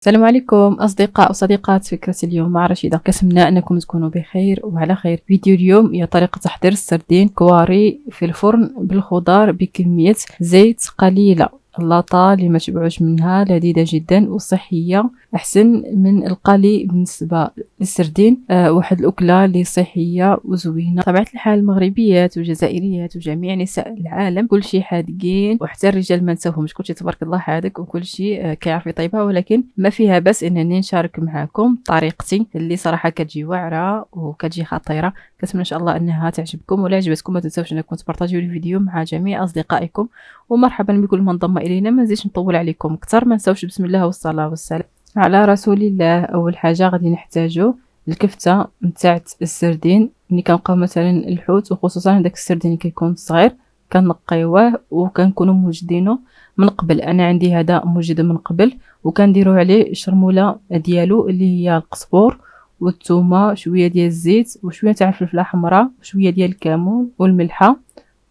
السلام عليكم أصدقاء وصديقات فكرة اليوم مع رشيدة. كتمنى أنكم تكونوا بخير وعلى خير. فيديو اليوم هي طريقة تحضير السردين كواري في الفرن بالخضار بكمية زيت قليلة. اللاطة اللي ما تبعوش منها لذيذة جدا وصحية، أحسن من القلي بالنسبة للسردين. واحد الأكلة اللي صحية وزوينة. طبيعة الحال المغربيات والجزائريات وجميع نساء العالم كل شيء حادقين، وحتى الرجال ما نساوهمش، كل شيء تبارك الله حادق وكل شيء كيعرف يطيبها. ولكن ما فيها بس انني نشارك معكم طريقتي اللي صراحة كتجي واعرة وكتجي خطيرة. كنتمنى ان شاء الله انها تعجبكم، ولا عجبتكم ما تنساوش انكم تبارطاجيو الفيديو مع جميع اصدقائكم. ومرحبا بكل من انضم الينا. ما نزيدش نطول عليكم اكثر، ما نساوش بسم الله والصلاه والسلام على رسول الله. اول حاجه غادي نحتاجو الكفته نتاع السردين. ملي كنبقاو مثلا الحوت وخصوصا داك السردين اللي كيكون صغير كنقيوه وكنكونوا موجدينه من قبل. انا عندي هذا موجود من قبل، وكنديروا عليه الشرموله ديالو اللي هي القزبور والثومه، شويه ديال الزيت وشويه تاع الفلفله حمراء وشويه ديال الكمون والملحه،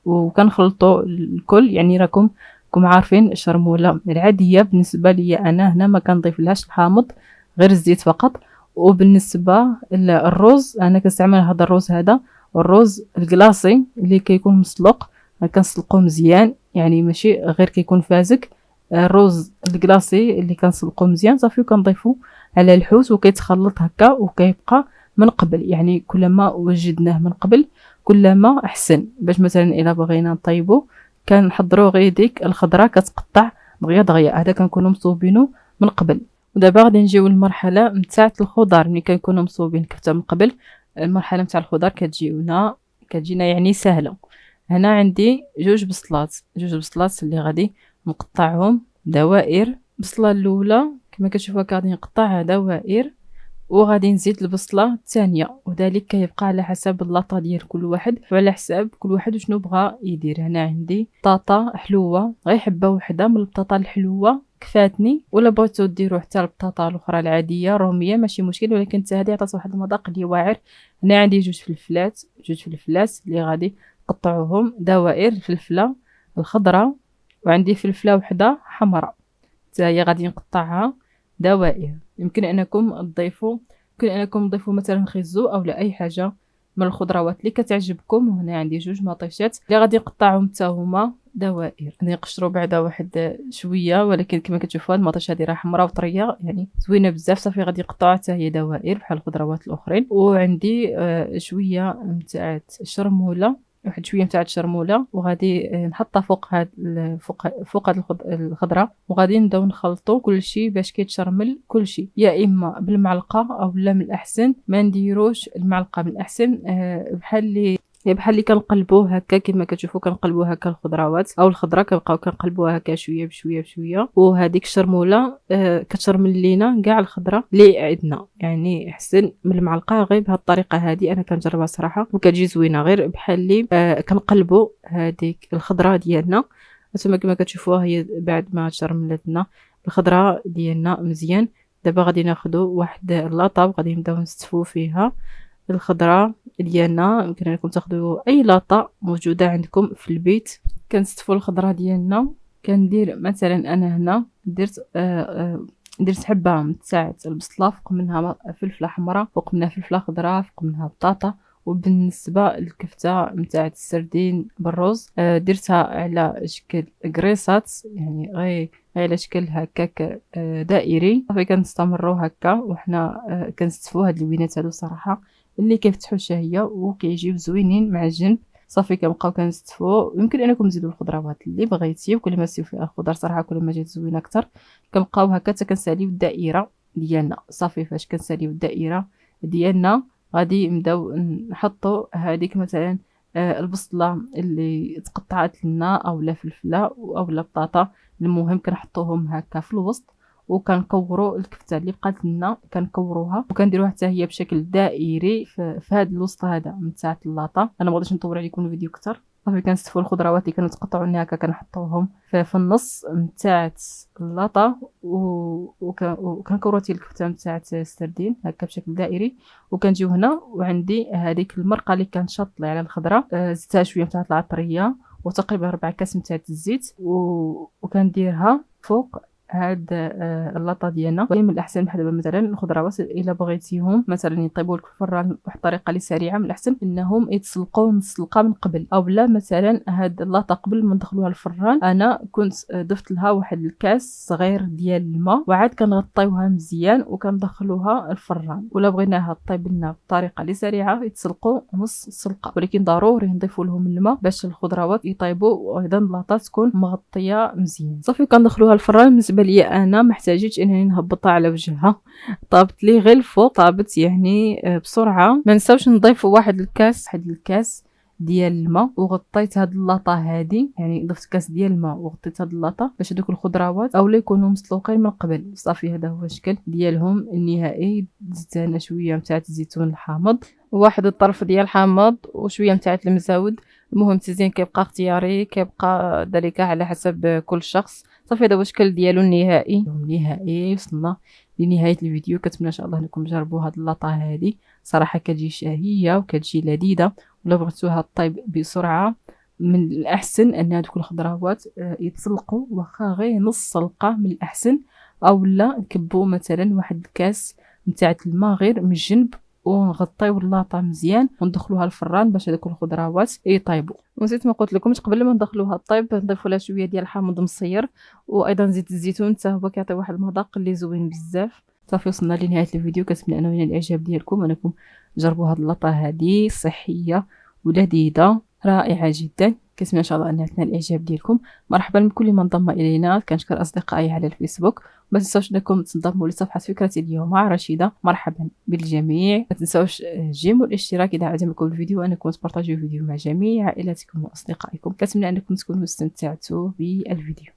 وكنخلطوا الكل. يعني راكم عارفين الشرموله العاديه بالنسبه لي انا هنا ما كنضيف لهاش الحامض، غير الزيت فقط. وبالنسبه للرز انا كنستعمل هذا الرز، هذا الرز الكلاصي اللي كيكون مسلوق، كنسلقوه مزيان، يعني ماشي غير كيكون فازك. الرز الكلاصي اللي كنسلقوه مزيان صافي وكنضيفو على الحوت وكيتخلط هكا وكيبقى من قبل. يعني كلما وجدناه من قبل كلما احسن، باش مثلا الا بغينا نطيبو كنحضروا غير ديك الخضره كتقطع دغيا دغيا. هذا كنكونوا مصوبينه من قبل. ودابا غادي نجيو للمرحله نتاع الخضار. ملي كنكونوا مصوبين الكفته من قبل، المرحله نتاع الخضار كتجينا يعني سهله. هنا عندي جوج بصلات اللي غادي نقطعهم دوائر. البصله الاولى كما كتشوفوا غادي نقطعها دوائر، وغادي نزيد البصله الثانيه، وذلك كيبقى على حسب اللاطه ديال كل واحد وعلى حساب كل واحد وشنو بغى يدير. هنا عندي بطاطا حلوه، غير حبه وحده من البطاطا الحلوه كفاتني، ولا بغيتو ديروا حتى البطاطا الاخرى العاديه الروميه ماشي مشكل، ولكن حتى هذه عطات واحد المذاق اللي واعر. هنا عندي جوج فلفلات اللي غادي نقطعوهم دوائر. الفلفله الخضراء، وعندي فلفله وحده حمراء حتى هي غادي نقطعها دوائر. يمكن انكم تضيفوا مثلا خيزو او لا اي حاجه من الخضروات اللي كتعجبكم. وهنا عندي جوج مطيشات اللي غادي نقطعهم حتى هما دوائر. غادي نقشروا بعدا واحد شويه، ولكن كما كتشوفوا المطيشه هذه راه حمراء وطريه يعني زوينه بزاف. صافي غادي نقطعوها حتى هي دوائر بحال الخضروات الاخرين. وعندي شويه نتاع الشرموله، واحد شويه نتاع الشرموله، وغادي نحطها فوق فوق هاد الخضره، وغادي نبداو نخلطوا كلشي باش كيتشرمل كلشي، يا اما بالمعلقه او لا من الاحسن ما نديروش المعلقه، من الاحسن بحال اللي كنقلبوه هكا كما كتشوفوا كنقلبوه هكا الخضروات او الخضره كنبقاو كنقلبوها هكا شويه بشويه وهذيك الشرموله كتشرمل لينا كاع الخضره اللي عندنا. يعني احسن من المعلقه. غير بهذه الطريقه هذه انا كنجربها صراحه وكتجي زوينه، غير بحال اللي كنقلبوا هذيك الخضره ديالنا. ثم كما كتشوفوها هي بعد ما تشرملت لنا الخضره ديالنا مزيان. دابا غادي ناخذوا واحد اللاطه وغادي نبداو نستفوا فيها الخضره ديالنا. يمكن انكم تاخذوا اي لاطه موجوده عندكم في البيت. كنستفوا الخضره ديالنا. كندير مثلا انا هنا درت حبه تاع البصله، فوق منها فلفله حمراء، فوق منها فلفله خضراء، فوق منها بطاطا. وبالنسبه للكفته نتاع السردين بالرز درتها على شكل قريصات، يعني غير على شكل هكاك دائري. صافي كنستمروا هكا وحنا كنستفوا هاد الوينات هادو صراحه اللي كيفتحوا الشهيه وكيجيو زوينين مع الجنب. صافي كنبقاو كنستفوا. يمكن انكم تزيدوا الخضروات اللي بغيتي، وكل ما تزيدوا فيها الخضر صراحه كل ما جات زوينه اكثر. كنبقاو هكا حتى كنساليو الدائره ديالنا. صافي فاش كنساليو الدائره ديالنا غادي نبداو نحطوا هذيك مثلا البصله اللي تقطعت لنا او لا فلفله او لا بطاطا، المهم كنحطوهم هكا في الوسط وكنكوروا الكفته اللي بقات لنا كنكوروها وكنديروها حتى هي بشكل دائري في هذا الوسط هذا نتاع اللاطه. انا ما بغيتش نطول عليكم الفيديو اكثر. صافي كنستفوا الخضروات اللي كانوا تقطعوا لنا هكا كنحطوهم في النص نتاع اللاطه وكنكوروا الكفته نتاع السردين هكا بشكل دائري. وكنجيو هنا وعندي هذيك المرقه اللي كنشط لي على الخضره، زدتها شويه نتاع العطريه وتقريبا 4 كاس نتاع الزيت وكنديرها فوق هاد اللاطه ديالنا. ولكن من الاحسن بحال دابا مثلا الخضروات الا بغيتيهم مثلا يطيبوا لك في الفران بواحد الطريقه اللي سريعه، من الاحسن انهم يتسلقوا نص سلقه من قبل، او لا مثلا هاد اللاطه قبل ما ندخلوها الفران انا كنت ضفت لها واحد الكاس صغير ديال الماء وعاد كنغطيوها مزيان وكندخلوها الفران. ولا بغيناها طيب لنا بطريقه اللي سريعه يتسلقوا نص سلقه، ولكن ضروري نضيفوا لهم الماء باش الخضروات يطيبوا وايضا اللاطه تكون مغطيه مزيان. صافي كندخلوها الفران. بالنسبه لي انا ما احتاجيتش انني نهبطها على وجهها، طابت لي غير الفوق، طابت يعني بسرعه. ما نساوش نضيفوا واحد الكاس ديال الماء وغطيت هاد اللاطه هادي، يعني ضفت كاس ديال الماء وغطيت هاد اللاطه باش دوك الخضروات اولا يكونوا مسلوقين من قبل. صافي هذا هو الشكل ديالهم النهائي. زدت هنا شويه نتاع الزيتون الحامض وواحد الطرف ديال الحامض وشويه نتاع المزاود. المهم التزيين كيبقى اختياري، كيبقى ذلك على حسب كل شخص. صافي هذا هو الشكل ديالو النهائي. وصلنا لنهايه الفيديو. كنتمنى ان شاء الله انكم تجربوا هاد اللاطه هذه، صراحه كتجي شهيه وكتجي لذيذه. ولا بغيتوها طيب بسرعه من الاحسن ان هذوك الخضروات يتسلقوا واخا غير نص سلقه من الاحسن، او لا نكبوا مثلا واحد الكاس نتاع الماء غير من الجنب ونغطيو اللاطه مزيان وندخلوها الفران باش هذوك الخضروات يطيبوا. ونسيت ما قلت لكمش قبل ما ندخلوها الطيب نضيفوا لها شويه ديال الحامض مصير وايضا زيت الزيتون حتى هو كيعطي واحد المذاق اللي زوين بزاف. صافي وصلنا لنهايه الفيديو. كنتمنى انه ينال الاعجاب ديالكم انكم جربوا هاد اللاطه هذه صحيه ولذيذه رائعه جدا. كنتمنى ان شاء الله انها تنال الاعجاب ديالكم. مرحبا بكل من انضم الينا. كنشكر اصدقائي على الفيسبوك. ما تنساوش انكم تنضموا لصفحه فكره اليوم مع رشيده. مرحبا بالجميع. ما تنساوش جيموا الاشتراك اذا عجبكم الفيديو، انكم تبارطاجيو الفيديو مع جميع عائلاتكم واصدقائكم. كنتمنى انكم تكونوا استمتعتوا بالفيديو.